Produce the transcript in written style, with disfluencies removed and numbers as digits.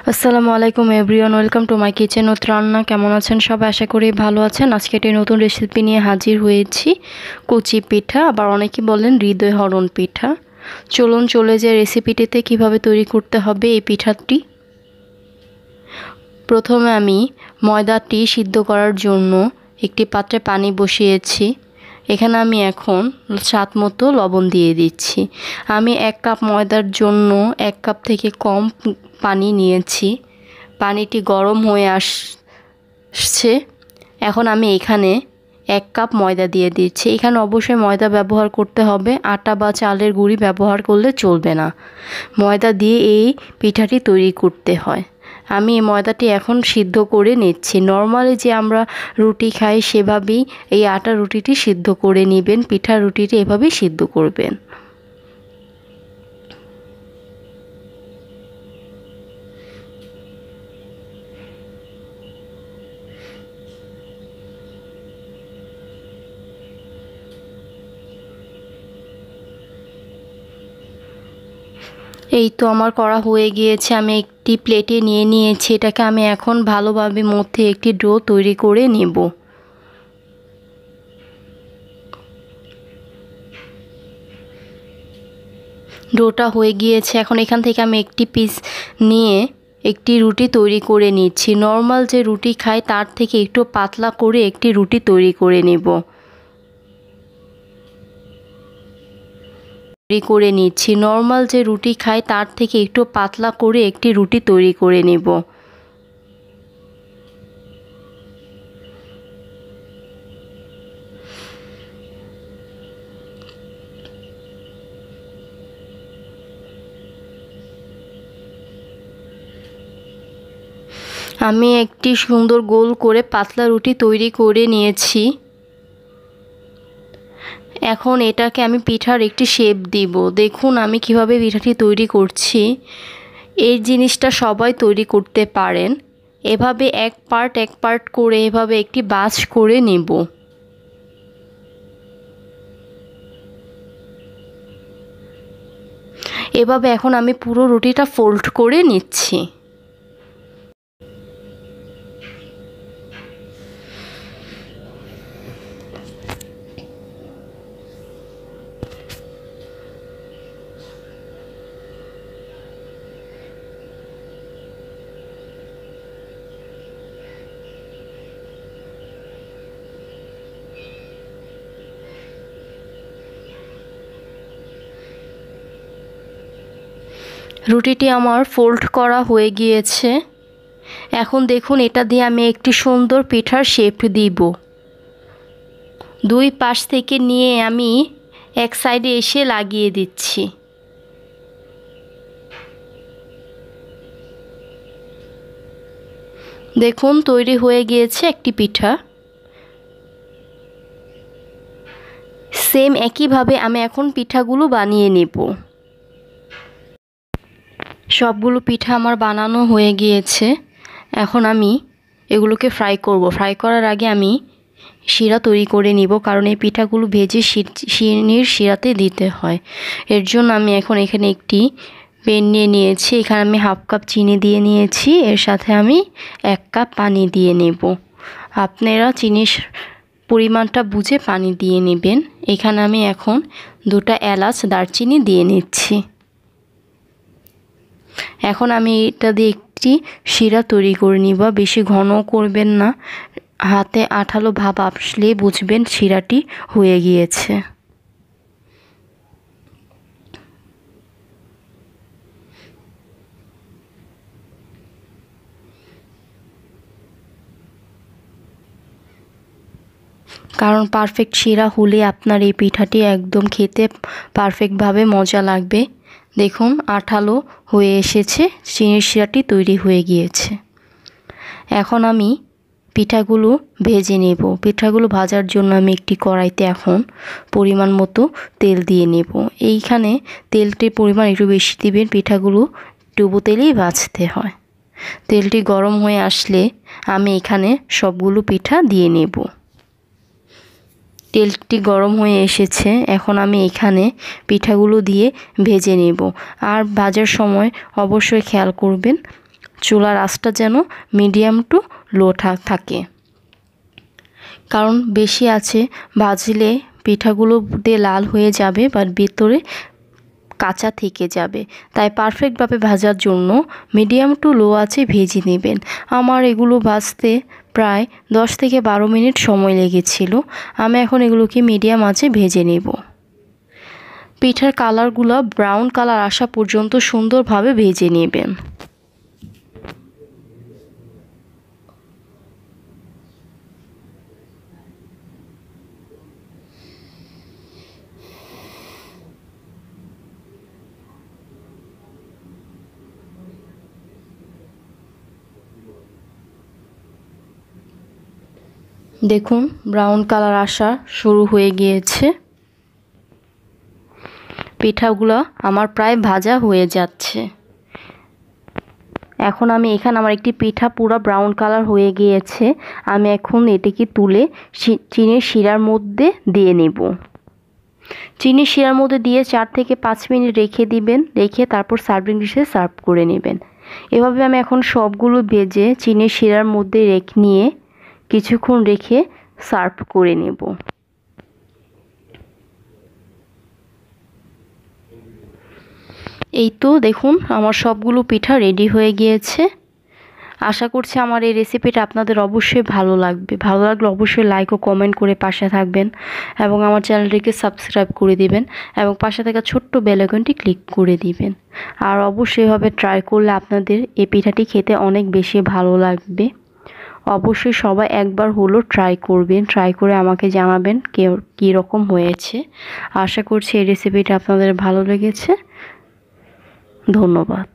আসসালামু আলাইকুম everyone, welcome to my kitchen ও রান্না। কেমন আছেন সবাই? আশা করি ভালো আছেন। আজকে একটি নতুন রেসিপি নিয়ে হাজির হয়েছি, কুচি পিঠা, আবার অনেকে বলেন হৃদয় হরণ পিঠা। চলুন চলে যাই রেসিপিটিতে কিভাবে তৈরি করতে হবে এই পিঠাটি। প্রথমে আমি ময়দাটি সিদ্ধ করার জন্য একটি পাত্রে পানি বসিয়েছি। এখানে আমি এখন স্বাদ মতো লবণ দিয়ে দিচ্ছি। আমি 1 কাপ ময়দার জন্য 1 কাপ থেকে কম পানি নিয়েছি। পানিটি গরম হয়ে আসছে। এখন আমি এখানে 1 কাপ ময়দা দিয়ে দিচ্ছি। এখানে অবশ্যই ময়দা ব্যবহার করতে হবে, আটা বা চালের গুঁড়ি ব্যবহার করলে চলবে না। ময়দা দিয়ে এই পিঠাটি তৈরি করতে হয়। আমি এই ময়দাটি এখন সিদ্ধ করে নিচ্ছি। নর্মালি যে আমরা রুটি খাই সেভাবেই এই আটা রুটিটি সিদ্ধ করে নেবেন। পিঠা রুটিটি এভাবেই সিদ্ধ করবেন। এই তো আমার করা হয়ে গিয়েছে। আমি একটি প্লেটে নিয়ে নিয়েছি। এটাকে আমি এখন ভালোভাবে মধ্যে একটি ডো তৈরি করে নেব। ডোটা হয়ে গিয়েছে। এখন এখান থেকে আমি একটি পিস নিয়ে একটি রুটি তৈরি করে নিচ্ছি। নর্মাল যে রুটি খাই তার থেকে একটু পাতলা করে একটি রুটি তৈরি করে নেব। নর্মাল যে রুটি খাই তার থেকে একটু পাতলা করে একটি রুটি তৈরি করে নেব। আমি একটি সুন্দর গোল করে পাতলা রুটি তৈরি করে নিয়েছি। এখন এটাকে আমি পিঠার একটি শেপ দিব। দেখুন আমি কিভাবে পিঠাটি তৈরি করছি। এই জিনিসটা সবাই তৈরি করতে পারেন। এভাবে এক পার্ট করে এভাবে একটি বাজ করে নেব। এভাবে এখন আমি পুরো রুটিটা ফোল্ড করে নিচ্ছি। রুটিটি আমার ফোল্ড করা হয়ে গিয়েছে। এখন দেখুন এটা দিয়ে আমি একটি সুন্দর পিঠার শেপ দিব। দুই পাশ থেকে নিয়ে আমি এক সাইডে এসে লাগিয়ে দিচ্ছি। দেখুন তৈরি হয়ে গিয়েছে একটি পিঠা। সেম একইভাবে আমি এখন পিঠাগুলো বানিয়ে নেব। সবগুলো পিঠা আমার বানানো হয়ে গিয়েছে। এখন আমি এগুলোকে ফ্রাই করব। ফ্রাই করার আগে আমি শিরা তৈরি করে নিব, কারণ এই পিঠাগুলো ভেজে চিনির শিরাতে দিতে হয়। এর জন্য আমি এখন এখানে একটি প্যান নিয়ে নিয়েছি। এখানে আমি 1/2 কাপ চিনি দিয়ে নিয়েছি। এর সাথে আমি 1 কাপ পানি দিয়ে নেব। আপনারা চিনির পরিমাণটা বুঝে পানি দিয়ে নেবেন। এখানে আমি এখন 2টা এলাচ দারচিনি দিয়ে নিচ্ছি। এখন আমি এটা দিয়ে একটি শিরা তৈরি করে নিব। বেশি ঘন করবেন না, হাতে আঠালো ভাব আসলে বুঝবেন শিরাটি হয়ে গিয়েছে। কারণ পারফেক্ট শিরা হলে আপনার এই পিঠাটি একদম খেতে পারফেক্টভাবে মজা লাগবে। দেখুন আঠালো হয়ে এসেছে, চিনির শিরাটি তৈরি হয়ে গিয়েছে। এখন আমি পিঠাগুলো ভেজে নেব। পিঠাগুলো ভাজার জন্য আমি একটি কড়াইতে এখন পরিমাণ মতো তেল দিয়ে নেব। এইখানে তেলটির পরিমাণ একটু বেশি দিবেন। পিঠাগুলো ডুবো তেলেই ভাজতে হয়। তেলটি গরম হয়ে আসলে আমি এখানে সবগুলো পিঠা দিয়ে নেব। তেলটি গরম হয়ে এসেছে। এখন আমি এখানে পিঠাগুলো দিয়ে ভেজে নেব। আর ভাজার সময় অবশ্যই খেয়াল করবেন চুলার আঁচটা যেন মিডিয়াম টু লো থাকে, কারণ বেশি আছে ভাজলে পিঠাগুলো দিয়ে লাল হয়ে যাবে বা ভিতরে কাঁচা থেকে যাবে। তাই পারফেক্টভাবে ভাজার জন্য মিডিয়াম টু লো আঁচে ভেজে নেবেন। আমার এগুলো ভাজতে প্রায় 10 থেকে 12 মিনিট সময় লেগেছিল। আমি এখন এগুলোকে মিডিয়াম আঁচে ভেজে নেব। পিঠার কালারগুলো ব্রাউন কালার আসা পর্যন্ত সুন্দরভাবে ভেজে নেবেন। দেখুন ব্রাউন কালার আসা শুরু হয়ে গিয়েছে। পিঠাগুলো আমার প্রায় ভাজা হয়ে যাচ্ছে। এখন আমি এখানে আমার একটি পিঠা পুরো ব্রাউন কালার হয়ে গিয়েছে। আমি এখন এটিকে তুলে চিনির শিরার মধ্যে দিয়ে নেব। চিনির শিরার মধ্যে দিয়ে 4 থেকে 5 মিনিট রেখে দিবেন। রেখে তারপর সার্ভিং ডিশে সার্ভ করে নেবেন। এভাবে আমি এখন সবগুলো ভেজে চিনির শিরার মধ্যে নিয়ে কিছুক্ষণ রেখে সার্ভ করে নেব। এই তো দেখুন আমার সবগুলো পিঠা রেডি হয়ে গিয়েছে। আশা করছি আমার এই রেসিপিটা আপনাদের অবশ্যই ভালো লাগবে। ভালো লাগলে অবশ্যই লাইক ও কমেন্ট করে পাশে থাকবেন এবং আমার চ্যানেলটিকে সাবস্ক্রাইব করে দিবেন এবং পাশে থাকা ছোট্ট বেল আইকনটি ক্লিক করে দিবেন। আর অবশ্যই এভাবে ট্রাই করলে আপনাদের এই পিঠাটি খেতে অনেক বেশি ভালো লাগবে। অবশ্যই সবাই একবার হলো ট্রাই করবেন। ট্রাই করে আমাকে জানাবেন কী রকম হয়েছে। আশা করছি এই রেসিপিটা আপনাদের ভালো লেগেছে। ধন্যবাদ।